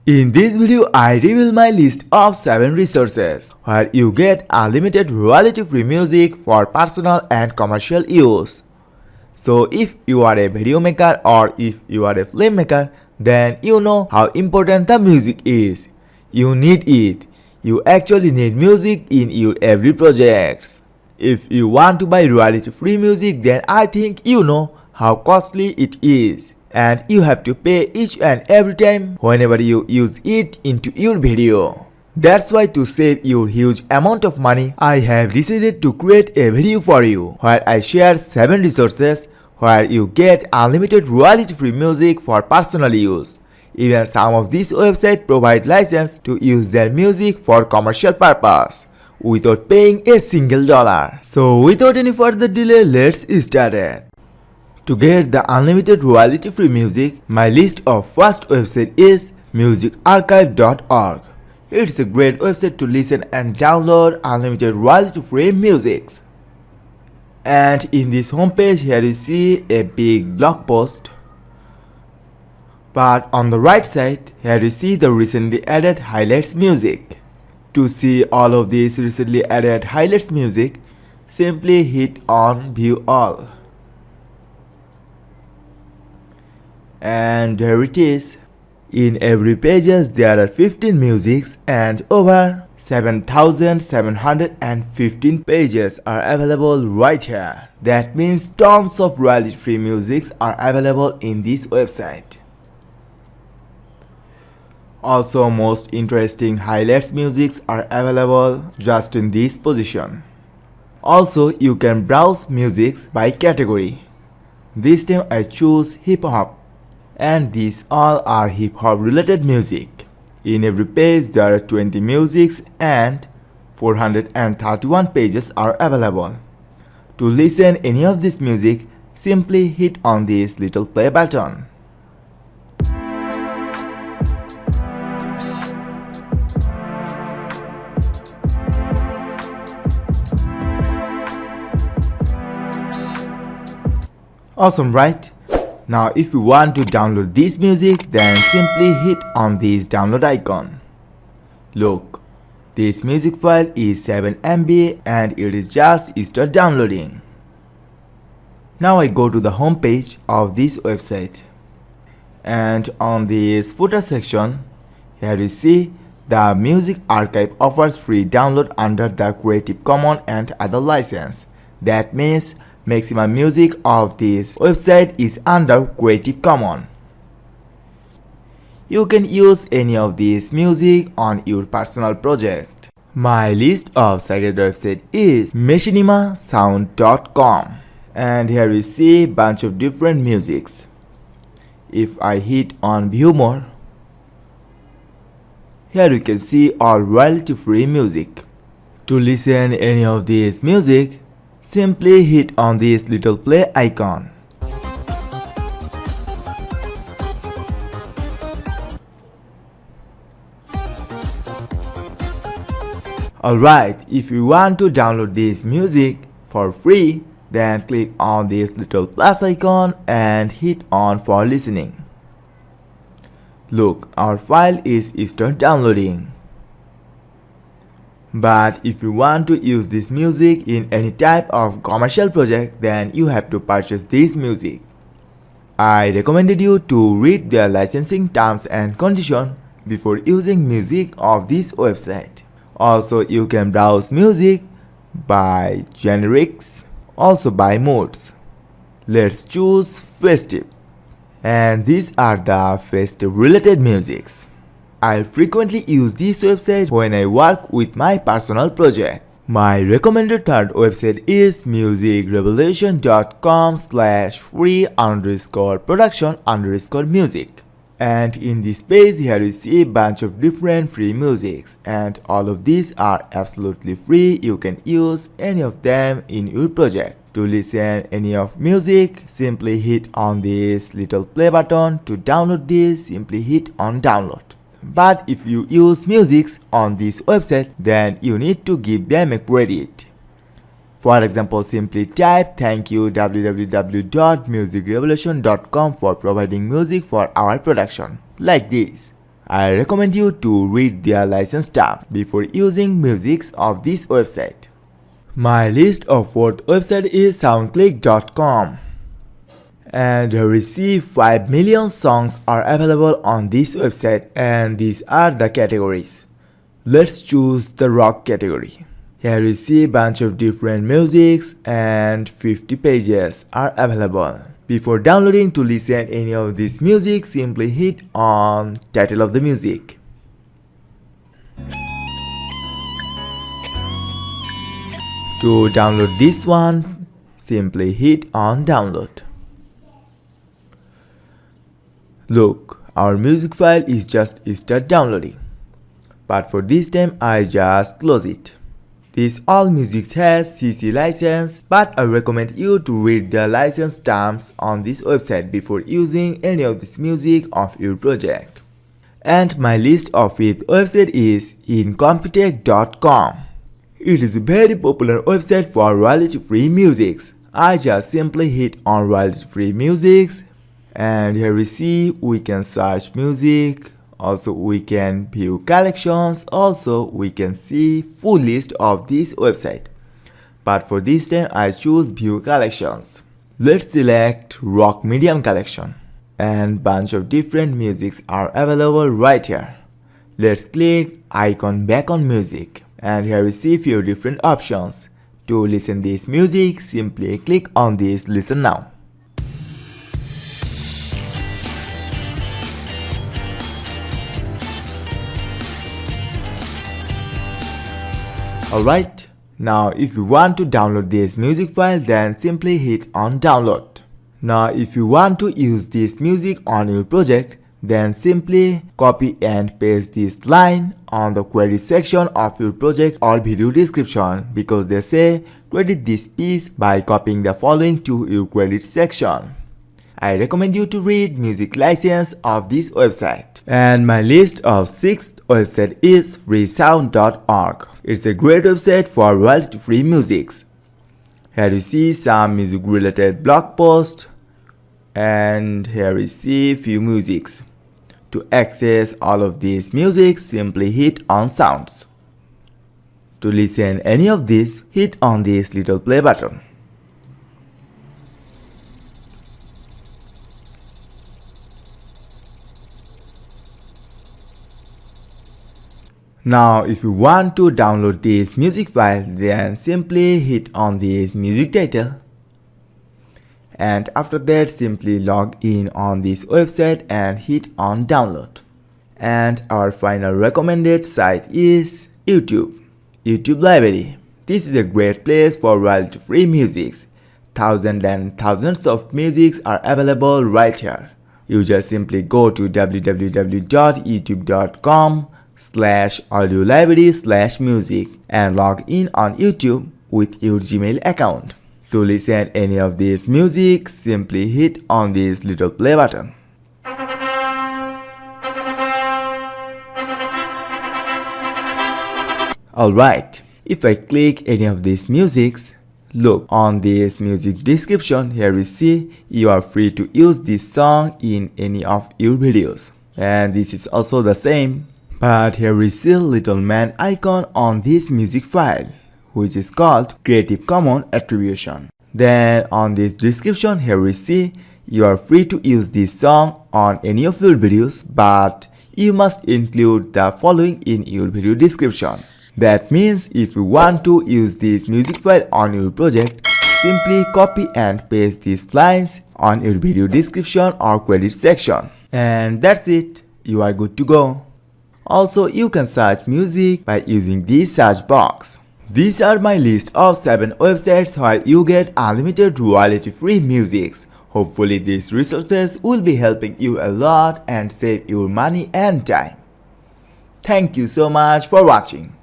In this video, I reveal my list of 7 resources where you get unlimited royalty-free music for personal and commercial use. So if you are a video maker or if you are a filmmaker, then you know how important the music is. You need it. You actually need music in your every project. If you want to buy royalty-free music, then I think you know how costly it is. And you have to pay each and every time whenever you use it into your video. That's why to save your huge amount of money, I have decided to create a video for you where I share 7 resources where you get unlimited royalty-free music for personal use. Even some of these websites provide license to use their music for commercial purpose without paying a single dollar. So without any further delay, let's start it. To get the unlimited royalty-free music, my list of first website is musicarchive.org. It's a great website to listen and download unlimited royalty-free music. And in this homepage, here you see a big blog post. But on the right side, here you see the recently added highlights music. To see all of these recently added highlights music, simply hit on View All. And there it is. In every pages there are 15 musics and over 7,715 pages are available right here. That means tons of royalty-free musics are available in this website. Also, most interesting highlights musics are available just in this position. Also, you can browse musics by category. This time I choose hip hop. And these all are hip hop related music. In every page there are 20 musics and 431 pages are available. To listen any of this music, simply hit on this little play button. Awesome, right? Now if you want to download this music, then simply hit on this download icon. Look, this music file is 7 MB and it is just start downloading. Now I go to the home page of this website. And on this footer section, here you see the music archive offers free download under the Creative Commons and other license. That means maximum music of this website is under Creative Commons. You can use any of this music on your personal project. My list of second website is machinimasound.com, and here we see a bunch of different musics. If I hit on View More, here you can see all royalty-free music. To listen any of this music, simply hit on this little play icon. Alright, if you want to download this music for free, then click on this little plus icon and hit on for listening. Look, our file is start downloading. But if you want to use this music in any type of commercial project, then you have to purchase this music. I recommended you to read their licensing terms and conditions before using music of this website. Also, you can browse music by generics, also by modes. Let's choose festive. And these are the festive related musics. I frequently use this website when I work with my personal project. My recommended third website is musicrevolution.com/free_production_music. And in this page here you see a bunch of different free musics, and all of these are absolutely free. You can use any of them in your project. To listen any of music, simply hit on this little play button. To download this, simply hit on download. But if you use musics on this website, then you need to give them a credit. For example, simply type thank you www.musicrevolution.com for providing music for our production, like this. I recommend you to read their license terms before using music of this website. My list of fourth website is soundclick.com, and receive 5 million songs are available on this website, and these are the categories. Let's choose the rock category. Here you see a bunch of different musics and 50 pages are available. Before downloading to listen any of this music, simply hit on title of the music. To download this one, simply hit on download. Look, our music file is just start downloading. But for this time, I just close it. This all music has CC license, but I recommend you to read the license terms on this website before using any of this music of your project. And my list of fifth website is incompetech.com. It is a very popular website for royalty-free musics. I just simply hit on royalty-free musics, and here we see we can search music. Also we can view collections. Also we can see full list of this website. But for this time I choose view collections. Let's select rock medium collection, and bunch of different musics are available right here. Let's click icon back on music, and here we see few different options. To listen this music, simply click on this listen now. Alright, now if you want to download this music file, then simply hit on download. Now if you want to use this music on your project, then simply copy and paste this line on the credit section of your project or video description, because they say credit this piece by copying the following to your credit section. I recommend you to read music license of this website. And my list of sixth website is freesound.org. It's a great website for royalty-free musics. Here you see some music related blog posts, and here you see few musics. To access all of these music, simply hit on sounds. To listen any of this, hit on this little play button. Now if you want to download this music file, then simply hit on this music title, and after that simply log in on this website and hit on download. And our final recommended site is YouTube Library. This is a great place for royalty-free musics. Thousands and thousands of musics are available right here. You just simply go to www.youtube.com/audiolibrary/music and log in on YouTube with your Gmail account. To listen any of this music, simply hit on this little play button. Alright, if I click any of these musics, look on this music description. Here we see you are free to use this song in any of your videos, and this is also the same. But here we see little man icon on this music file, which is called Creative Commons Attribution. Then on this description, here we see you are free to use this song on any of your videos, but you must include the following in your video description. That means if you want to use this music file on your project, simply copy and paste these lines on your video description or credit section. And that's it, you are good to go. Also, you can search music by using this search box. These are my list of 7 websites where you get unlimited royalty-free musics. Hopefully these resources will be helping you a lot and save your money and time. Thank you so much for watching.